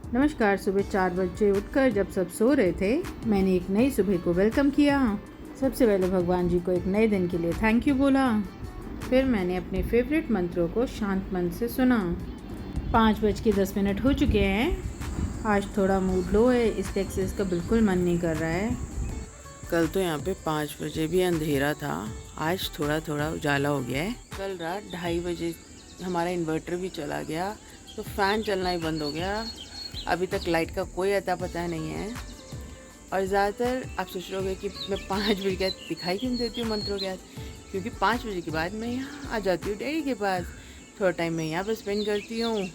नमस्कार। सुबह 4 बजे उठकर जब सब सो रहे थे, मैंने एक नई सुबह को वेलकम किया। सबसे पहले भगवान जी को एक नए दिन के लिए थैंक यू बोला। फिर मैंने अपने फेवरेट मंत्रों को शांत मन से सुना। 5:10 हो चुके हैं। आज थोड़ा मूड लो है, इसलिए एक्सरसाइज का बिल्कुल मन नहीं कर रहा है। कल तो यहाँ पे 5 बजे भी अंधेरा था, आज थोड़ा थोड़ा उजाला हो गया है। कल रात 2:30 बजे हमारा इन्वर्टर भी चला गया, तो फ़ैन चलना ही बंद हो गया। अभी तक लाइट का कोई अता पता नहीं है। और ज़्यादातर आप सोच रहे होगे कि मैं 5 बजे के बाद दिखाई क्यों देती हूँ मंत्रों के बाद, क्योंकि 5 बजे के बाद मैं यहाँ आ जाती हूँ डैडी के पास। थोड़ा टाइम मैं यहाँ पर स्पेंड करती हूँ,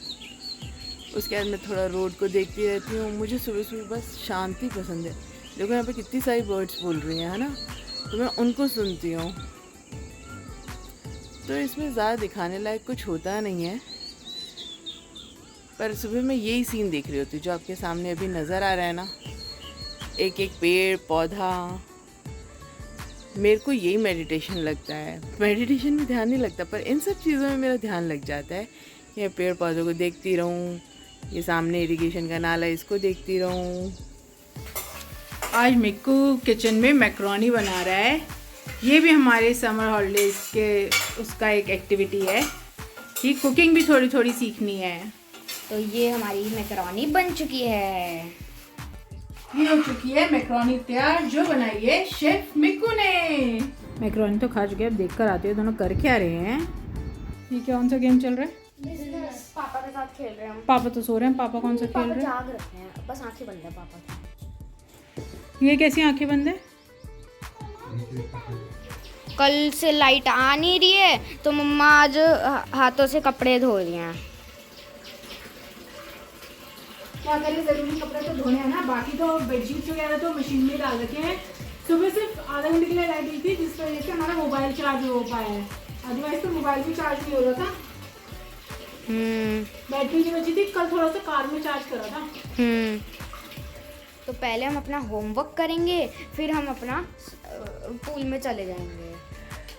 उसके बाद मैं थोड़ा रोड को देखती रहती हूँ। मुझे सुबह सुबह बस शांति पसंद है। देखो यहाँ पे कितनी सारी बर्ड्स बोल रही हैं, है ना, तो मैं उनको सुनती हूँ। तो इसमें ज़्यादा दिखाने लायक कुछ होता नहीं है, पर सुबह मैं यही सीन देख रही होती हूँ जो आपके सामने अभी नज़र आ रहा है ना। एक एक पेड़ पौधा, मेरे को यही मेडिटेशन लगता है। मेडिटेशन में ध्यान नहीं लगता, पर इन सब चीज़ों में मेरा ध्यान लग जाता है कि मैं पेड़ पौधों को देखती रहूँ, ये सामने इरिगेशन का नाला है इसको देखती रहूँ। आज मिक्कू किचन में मैक्रोनी बना रहा है। ये भी हमारे समर हॉलीडेज के उसका एक एक्टिविटी है कि कुकिंग भी थोड़ी थोड़ी सीखनी है। तो ये हमारी मैकरोनी बन चुकी है। ये हो चुकी है मैक्रोनी तैयार, जो बनाई है शेफ मिक्कू ने। मैक्रोनी तो खा चुके हैं, अब देख कर आते हैं दोनों कर क्या रहे हैं। ये कौन सा गेम चल रहा है? पापा के साथ खेल रहे हैं हम। पापा तो सो रहे हैं। पापा कौन सा खेल रहे हैं? जाग रखे हैं, बस आंखें बंद है पापा की। ये कैसी आंखें बंद है? कल से लाइट आ नहीं रही है, तो मम्मा आज हाथों से कपड़े धो रही हैं। क्या करें, जरूरी कपड़े तो धोने हैं ना, बाकी तो बेडशीट वगैरह तो मशीन में डाल रखे हैं। सुबह सिर्फ आधा घंटे के लिए लाइट गई थी, जिस वजह से हमारा मोबाइल चार्ज हो पाया है। अदरवाइज तो मोबाइल भी चार्ज नहीं हो रहा था। बैटरी की वजह थी। कल थोड़ा सा कार में चार्ज करा था। तो पहले हम अपना होमवर्क करेंगे, फिर हम अपना पूल में चले जाएंगे।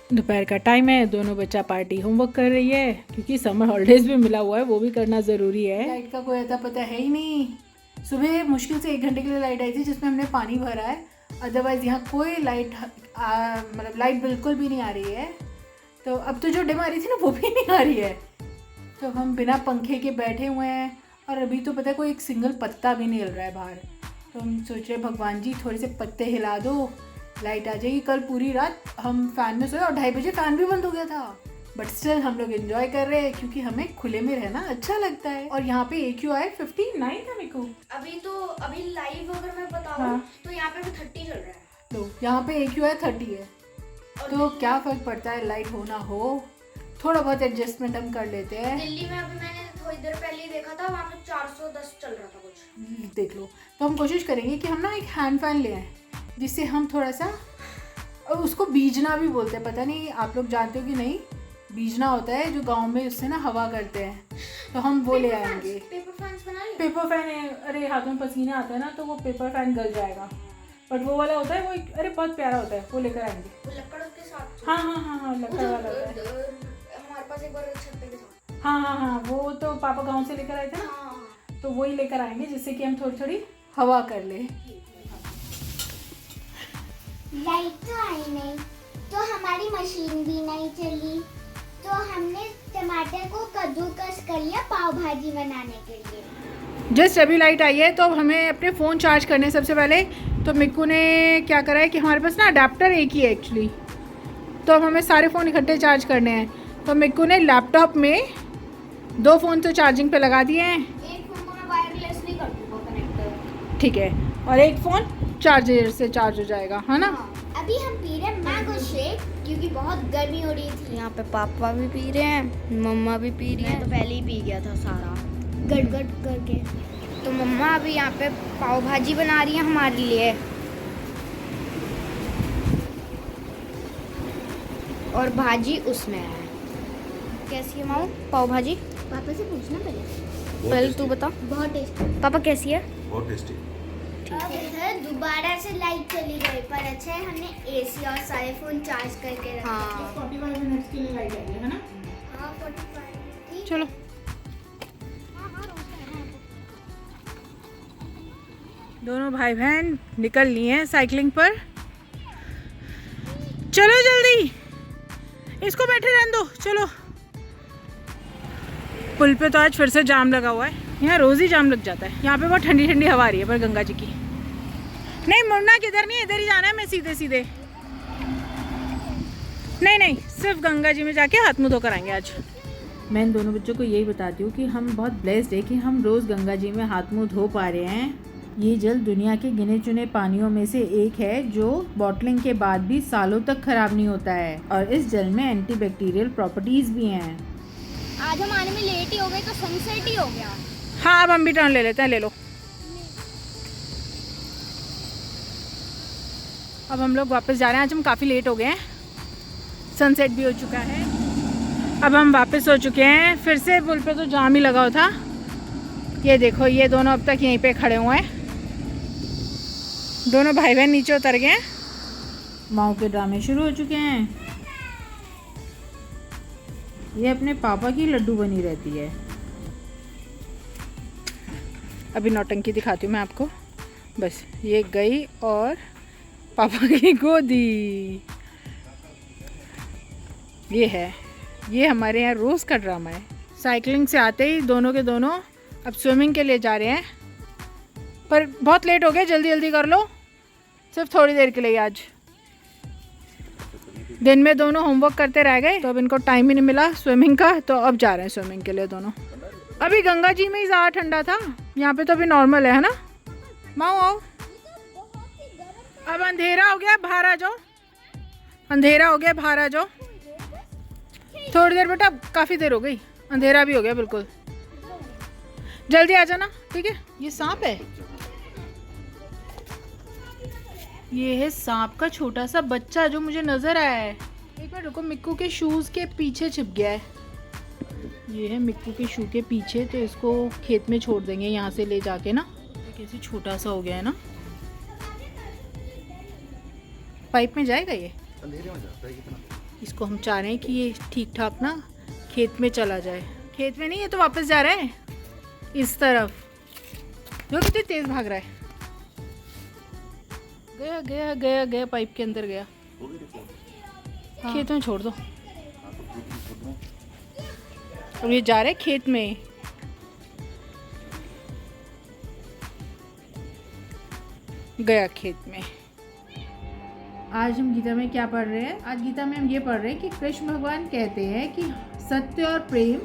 दोपहर का टाइम है, दोनों बच्चा पार्टी होमवर्क कर रही है, क्योंकि समर हॉलीडेज भी मिला हुआ है, वो भी करना ज़रूरी है। लाइट का कोई अता पता है ही नहीं। सुबह मुश्किल से 1 घंटे के लिए लाइट आई थी, जिसमें हमने पानी भरा है। अदरवाइज़ यहाँ कोई लाइट मतलब लाइट बिल्कुल भी नहीं आ रही है। तो अब तो जो डिम आ रही थी ना, वो भी नहीं आ रही है। तो हम बिना पंखे के बैठे हुए हैं, और अभी तो पता है कोई एक सिंगल पत्ता भी नहीं हिल रहा है बाहर। तो हम सोच रहे भगवान जी थोड़े से पत्ते हिला दो, लाइट आ जाएगी। कल पूरी रात हम फ़ैन में सोए और 2:30 बजे फ़ैन भी बंद हो गया था। बट स्टिल हम लोग एंजॉय कर रहे हैं, क्योंकि हमें खुले में रहना अच्छा लगता है। और यहाँ पे AQI 59 था मेरे को। अभी लाइव अगर मैं बताऊं, हाँ। तो यहाँ पे भी 30 चल रहा है। तो यहाँ पे AQI 30 है, तो क्या फ़र्क पड़ता है, लाइट हो ना हो, थोड़ा बहुत एडजस्टमेंट हम कर लेते हैं। दिल्ली में अभी मैंने थोड़ी देर पहले ही देखा था, वहाँ पे 410 चल रहा था कुछ। देख लो। तो हम कोशिश करेंगे कि हम ना एक हैंड फैन ले आएँ, जिससे हम थोड़ा सा, और उसको बीजना भी बोलते हैं, पता नहीं आप लोग जानते हो कि नहीं। बीजना होता है जो गांव में, उससे ना हवा करते हैं, तो हम वो ले आएंगे। पेपर फैंस बना लिए? पेपर फैन है, अरे हाथों में पसीना आता है ना, तो वो पेपर फैन गल जाएगा। बट वो वाला होता है, वो अरे बहुत प्यारा होता है, वो लेकर आएंगे। वो लकड़ के साथ? हाँ, लकड़ वाला होता है। हमारे पास एक बार छत्ते के साथ। हाँ, वो तो पापा गाँव से लेकर आए थे ना, हाँ। तो वही लेकर आएंगे, जिससे कि हम थोड़ी थोड़ी हवा कर ले। लाइट तो आई नहीं, तो हमारी मशीन भी नहीं चली, तो हमने टमाटर को कद्दूकस कर लिया पाव भाजी बनाने के लिए। जस्ट अभी लाइट आई है, तो हमें अपने फ़ोन चार्ज करने सबसे पहले। तो मिक्कू ने क्या करा है कि हमारे पास ना अडेप्टर एक ही है एक्चुअली, तो अब हमें सारे फ़ोन इकट्ठे चार्ज करने हैं। तो मिक्कू ने लैपटॉप में 2 फ़ोन तो चार्जिंग पे लगा दिए हैं। एक फोन को मैं वायरलेस नहीं कर दूंगा कनेक्टर। ठीक है, और एक फ़ोन चार्जर से चार्ज हो जाएगा, है ना। अभी हम पी रहे हैं मैंगो शेक, क्योंकि बहुत गर्मी हो रही थी। यहाँ पे पापा भी पी रहे हैं, मम्मा भी पी रही है। तो पहले ही पी गया था सारा गट करके। तो मम्मा अभी यहाँ पे पाव भाजी बना रही है हमारे लिए, और भाजी उसमें है। कैसी है माऊ पाव भाजी? पापा से पूछना पहले तू बता। बहुत टेस्टी। पापा कैसी है? बहुत टेस्टी। अब इधर दोबारा से लाइट चली गई, पर अच्छा है हमने AC और सारे फोन चार्ज करके रखे। हाँ 45 मिनट्स के लिए लाइट आई है ना। हाँ 45 थी। चलो। दोनों भाई बहन निकल लिए हैं साइकिलिंग पर। चलो जल्दी, इसको बैठे रहने दो। चलो, पुल पे तो आज फिर से जाम लगा हुआ है। यहाँ रोज ही जाम लग जाता है। यहाँ पे बहुत ठंडी ठंडी हवा आ रही है पर गंगा जी की। नहीं, मुड़ना किधर नहीं, इधर ही जाना है। मैं सीधे सीधे नहीं, सिर्फ गंगा जी में जाके हाथ मुँह धोकर आएंगे आज। मैं इन दोनों बच्चों को यही बताती हूँ कि हम बहुत ब्लेस्ड है कि हम रोज़ गंगा जी में हाथ मुँह धो पा रहे हैं। ये जल दुनिया के गिने चुने पानियों में से एक है जो बॉटलिंग के बाद भी सालों तक खराब नहीं होता है, और इस जल में एंटीबैक्टीरियल प्रॉपर्टीज भी हैं। आज हम आने में लेट ही हो गए तो सनसेट ही हो गया। हाँ, अब हम भी टर्न ले लेते हैं। ले लो। अब हम लोग वापस जा रहे हैं। आज हम काफ़ी लेट हो गए हैं, सनसेट भी हो चुका है। अब हम वापस हो चुके हैं। फिर से पुल पे तो जाम ही लगा हुआ था। ये देखो, ये दोनों अब तक यहीं पे खड़े हुए हैं। दोनों भाई बहन नीचे उतर गए हैं। माओ के ड्रामे शुरू हो चुके हैं। ये अपने पापा की लड्डू बनी रहती है। अभी नौटंकी दिखाती हूँ मैं आपको। बस ये गई और पापा की गोदी। ये है, ये हमारे यहाँ रोज़ का ड्रामा है। साइकिलिंग से आते ही दोनों के दोनों अब स्विमिंग के लिए जा रहे हैं, पर बहुत लेट हो गया। जल्दी जल्दी कर लो, सिर्फ थोड़ी देर के लिए। आज दिन में दोनों होमवर्क करते रह गए तो अब इनको टाइम ही नहीं मिला स्विमिंग का, तो अब जा रहे हैं स्विमिंग के लिए दोनों। अभी गंगा जी में ही ज़्यादा ठंडा था, यहाँ पे तो अभी नॉर्मल है ना। माओ आओ, अब अंधेरा हो गया, बाहर आ जाओ। अंधेरा हो गया, बाहर आ जाओ। थोड़ी देर बेटा, काफ़ी देर हो गई, अंधेरा भी हो गया बिल्कुल। जल्दी आ जाना, ठीक है। ये सांप है, ये है सांप का छोटा सा बच्चा जो मुझे नजर आया है। एक बार रुको, मिक्कू के शूज के पीछे छिप गया है। ये है मिक्कू के शू के पीछे, तो इसको खेत में छोड़ देंगे यहाँ से ले जाके ना। कैसे छोटा सा हो गया है ना। पाइप में जाएगा ये, इसको हम चाह रहे हैं कि ये ठीक ठाक ना खेत में चला जाए। खेत में नहीं, ये तो वापस जा रहा है इस तरफ। जो कितनी तेज भाग रहा है। गया गया गया गया, पाइप के अंदर गया। हाँ। खेत में छोड़ दो। और ये जा रहे हैं खेत में। गया खेत में। आज हम गीता में क्या पढ़ रहे हैं? आज गीता में हम ये पढ़ रहे हैं कि कृष्ण भगवान कहते हैं कि सत्य और प्रेम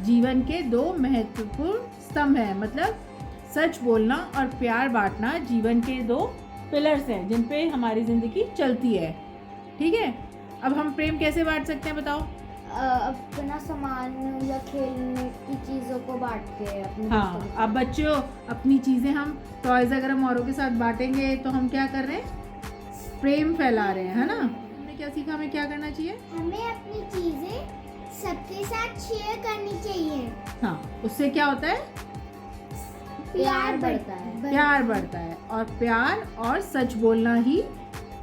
जीवन के दो महत्वपूर्ण स्तंभ हैं। मतलब सच बोलना और प्यार बांटना जीवन के दो पिलर्स हैं जिन पे हमारी ज़िंदगी चलती है। ठीक है, अब हम प्रेम कैसे बांट सकते हैं बताओ? अपना सामान या खेलने की चीज़ों को बांट के अपने। हाँ, अब बच्चों अपनी चीज़ें हम टॉयज अगर हम औरों के साथ बांटेंगे तो हम क्या कर रहे हैं? प्रेम फैला रहे हैं, है ना। हमने क्या सीखा, हमें क्या करना चाहिए? हमें अपनी चीजें सबके साथ शेयर करनी चाहिए। हाँ, उससे क्या होता है? प्यार बढ़ता है। प्यार बढ़ता है, और प्यार और सच बोलना ही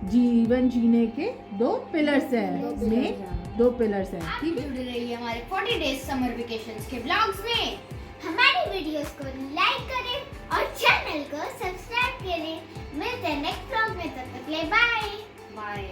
जीवन जीने के दो पिलर्स हैं। दो पिलर्स हैं। ठीक है, जुड़ रही है हमारे 40 डेज समर वेकेशंस के ब्लॉग्स में। हमारी वीडियोस को लाइक करें और चैनल को सब्सक्राइब करें। मिलते हैं नेक्स्ट ब्लॉग में, तब तक के लिए बाय। बाय।